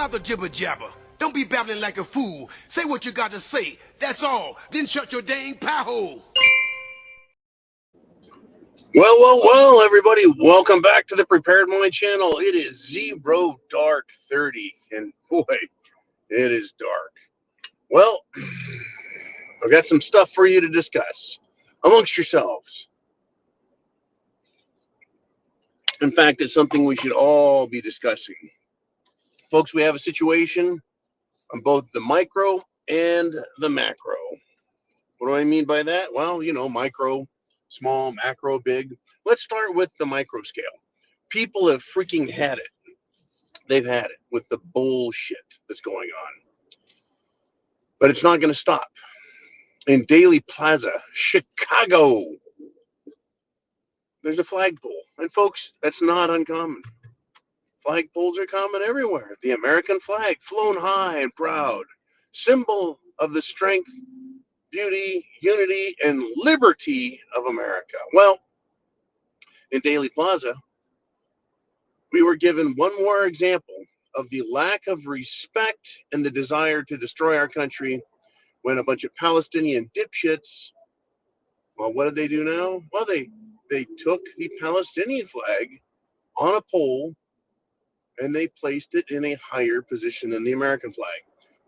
out the jibber jabber. Don't be babbling like a fool. Say what you got to say. That's all. Then shut your dang pie hole. Well, everybody, welcome back to the Prepared Mind channel. It is 0 dark 30, and boy, it is dark. Well, I've got some stuff for you to discuss amongst yourselves. In fact, it's something we should all be discussing. Folks, we have a situation on both the micro and the macro. What do I mean by that? Well, micro, small, macro, big. Let's start with the micro scale. People have freaking had it. They've had it with the bullshit that's going on. But it's not going to stop. In Daily Plaza, Chicago, there's a flagpole. And folks, that's not uncommon. Flagpoles are common everywhere. The American flag, flown high and proud, symbol of the strength, beauty, unity, and liberty of America. Well, in Daily Plaza, we were given one more example of the lack of respect and the desire to destroy our country when a bunch of Palestinian dipshits, well, what did they do now? Well, they took the Palestinian flag on a pole and they placed it in a higher position than the American flag.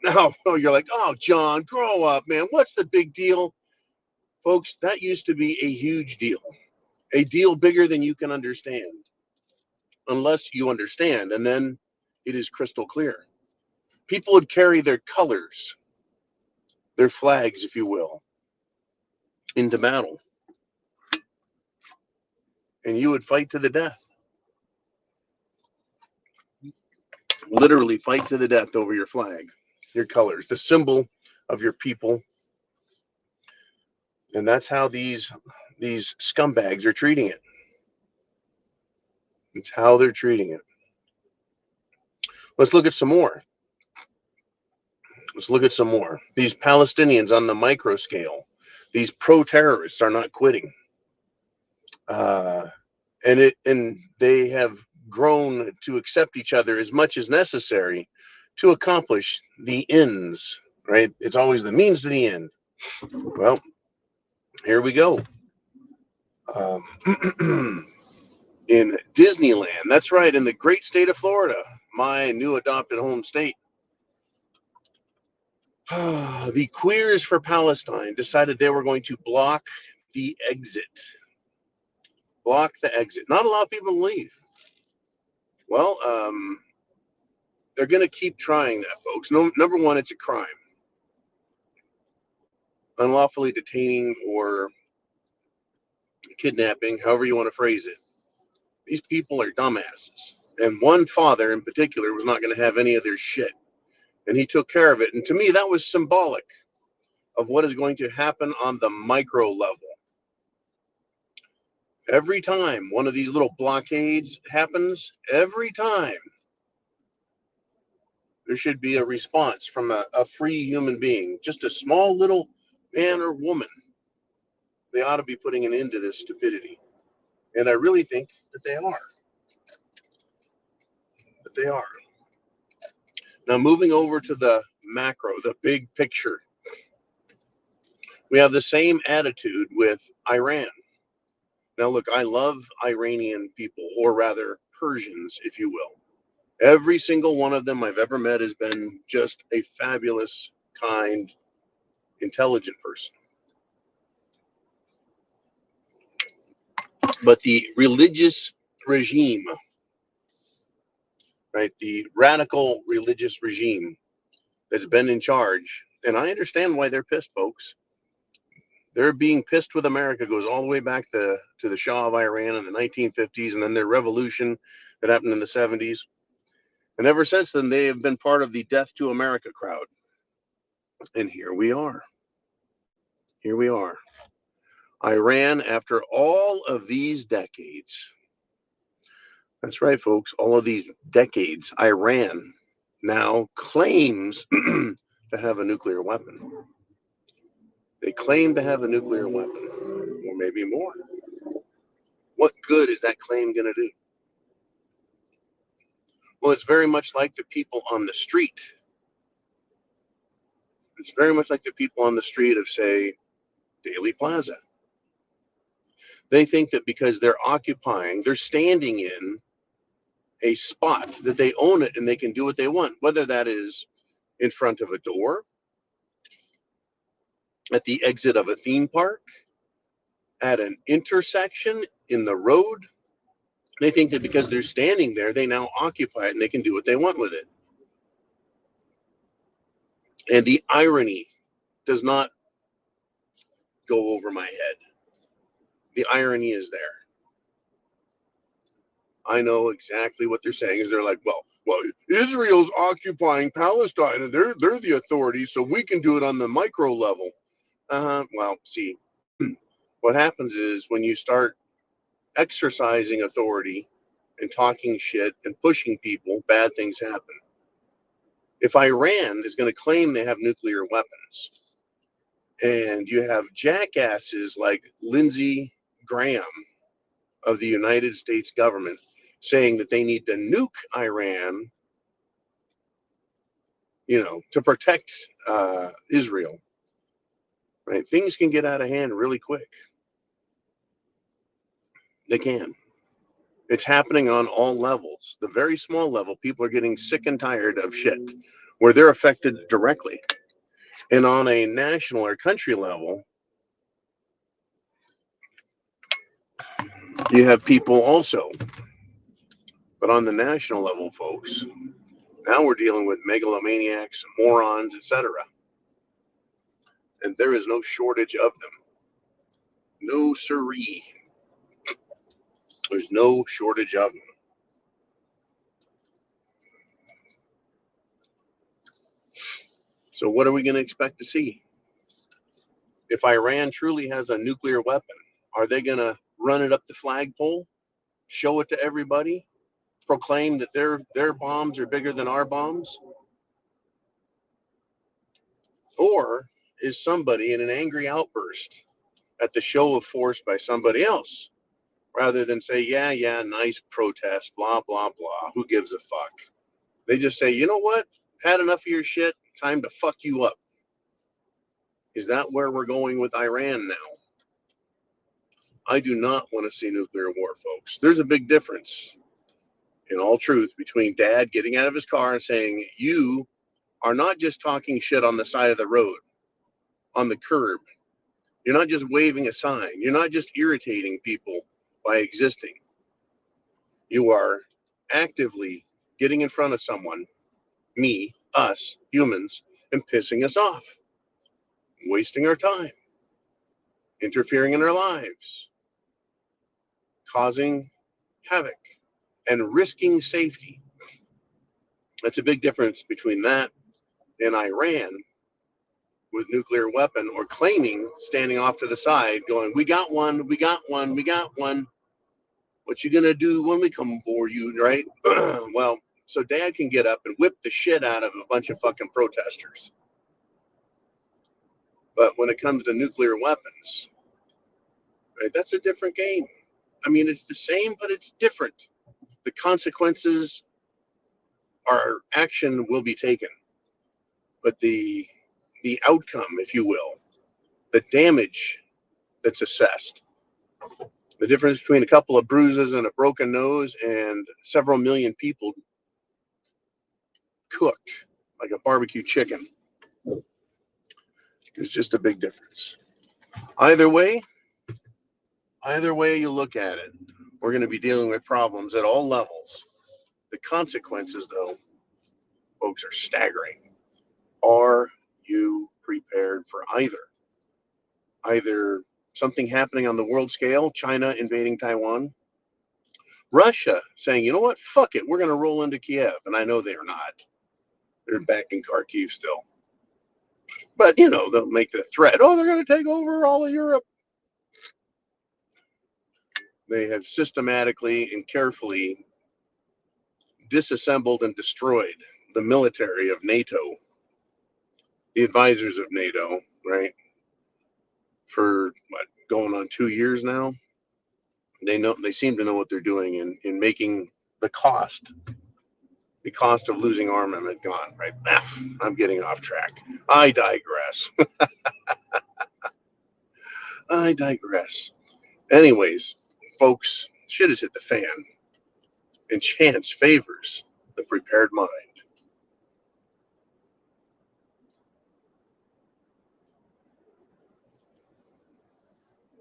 Now, you're like, oh, John, grow up, man. What's the big deal? Folks, that used to be a huge deal, a deal bigger than you can understand, unless you understand, and then it is crystal clear. People would carry their colors, their flags, if you will, into battle, and you would fight to the death. Literally fight to the death over your flag, your colors, the symbol of your people. And that's how these scumbags are treating it. It's how they're treating it. Let's look at some more. These Palestinians on the micro scale, these pro-terrorists are not quitting. And they have grown to accept each other as much as necessary to accomplish the ends, right? It's always the means to the end. Well, here we go. In Disneyland, that's right, in the great state of Florida, my new adopted home state, the Queers for Palestine decided they were going to block the exit. Block the exit. Not allow people to leave. Well, they're going to keep trying that, folks. No, number one, it's a crime. Unlawfully detaining or kidnapping, however you want to phrase it. These people are dumbasses. And one father in particular was not going to have any of their shit. And he took care of it. And to me, that was symbolic of what is going to happen on the micro level. Every time one of these little blockades happens, every time there should be a response from a free human being, just a small little man or woman. They ought to be putting an end to this stupidity. And I really think that they are. Now, moving over to the macro, the big picture, we have the same attitude with Iran. Now, look, I love Iranian people, or rather Persians, if you will. Every single one of them I've ever met has been just a fabulous, kind, intelligent person. But the religious regime, right, the radical religious regime that's been in charge, and I understand why they're pissed, folks. They're being pissed with America goes all the way back to the Shah of Iran in the 1950s, and then their revolution that happened in the 70s. And ever since then, they have been part of the Death to America crowd. And here we are. Iran, after all of these decades, that's right, folks, all of these decades, Iran now claims to have a nuclear weapon. They claim to have a nuclear weapon, or maybe more. What good is that claim going to do? Well, it's very much like the people on the street. It's very much like the people on the street of, say, Daily Plaza. They think that because they're standing in a spot, that they own it and they can do what they want, whether that is in front of a door, at the exit of a theme park, at an intersection in the road. They think that because they're standing there, they now occupy it and they can do what they want with it. And the irony does not go over my head. The irony is there. I know exactly what they're saying. Is they're like, well, Israel's occupying Palestine and they're the authorities, so we can do it on the micro level. Well, see, what happens is when you start exercising authority and talking shit and pushing people, bad things happen. If Iran is going to claim they have nuclear weapons, and you have jackasses like Lindsey Graham of the United States government saying that they need to nuke Iran, to protect Israel, right? Things can get out of hand really quick. They can. It's happening on all levels. The very small level, people are getting sick and tired of shit where they're affected directly. And on a national or country level, you have people also. But on the national level, folks, now we're dealing with megalomaniacs, morons, etc. And there is no shortage of them. No siree. There's no shortage of them. So what are we going to expect to see? If Iran truly has a nuclear weapon, are they going to run it up the flagpole, show it to everybody, proclaim that their bombs are bigger than our bombs? Or is somebody in an angry outburst at the show of force by somebody else, rather than say, yeah, nice protest, blah, blah, blah, who gives a fuck? They just say, you know what? Had enough of your shit, time to fuck you up. Is that where we're going with Iran now? I do not want to see nuclear war, folks. There's a big difference, in all truth, between dad getting out of his car and saying, you are not just talking shit on the side of the road, on the curb. You're not just waving a sign. You're not just irritating people by existing. You are actively getting in front of someone, me, us, humans, and pissing us off, wasting our time, interfering in our lives, causing havoc, and risking safety. That's a big difference between that and Iran with nuclear weapon, or claiming, standing off to the side, going, we got one, we got one, we got one. What you gonna do when we come for you, right? Well, so dad can get up and whip the shit out of a bunch of fucking protesters. But when it comes to nuclear weapons, right, that's a different game. I mean, it's the same, but it's different. The consequences, our action will be taken. But the outcome, if you will, the damage that's assessed, the difference between a couple of bruises and a broken nose and several million people cooked like a barbecue chicken, is just a big difference. Either way you look at it, we're going to be dealing with problems at all levels. The consequences, though, folks, are staggering. Are you prepared for either? Either something happening on the world scale, China invading Taiwan, Russia saying, you know what, fuck it, we're going to roll into Kiev. And I know they're not. They're back in Kharkiv still. But, they'll make the threat, oh, they're going to take over all of Europe. They have systematically and carefully disassembled and destroyed the military of NATO, the advisors of NATO, right? For going on 2 years now. They seem to know what they're doing in making the cost the cost of losing armament gone, right? I'm getting off track. I digress. I digress. Anyways, folks, shit has hit the fan, and chance favors the prepared mind.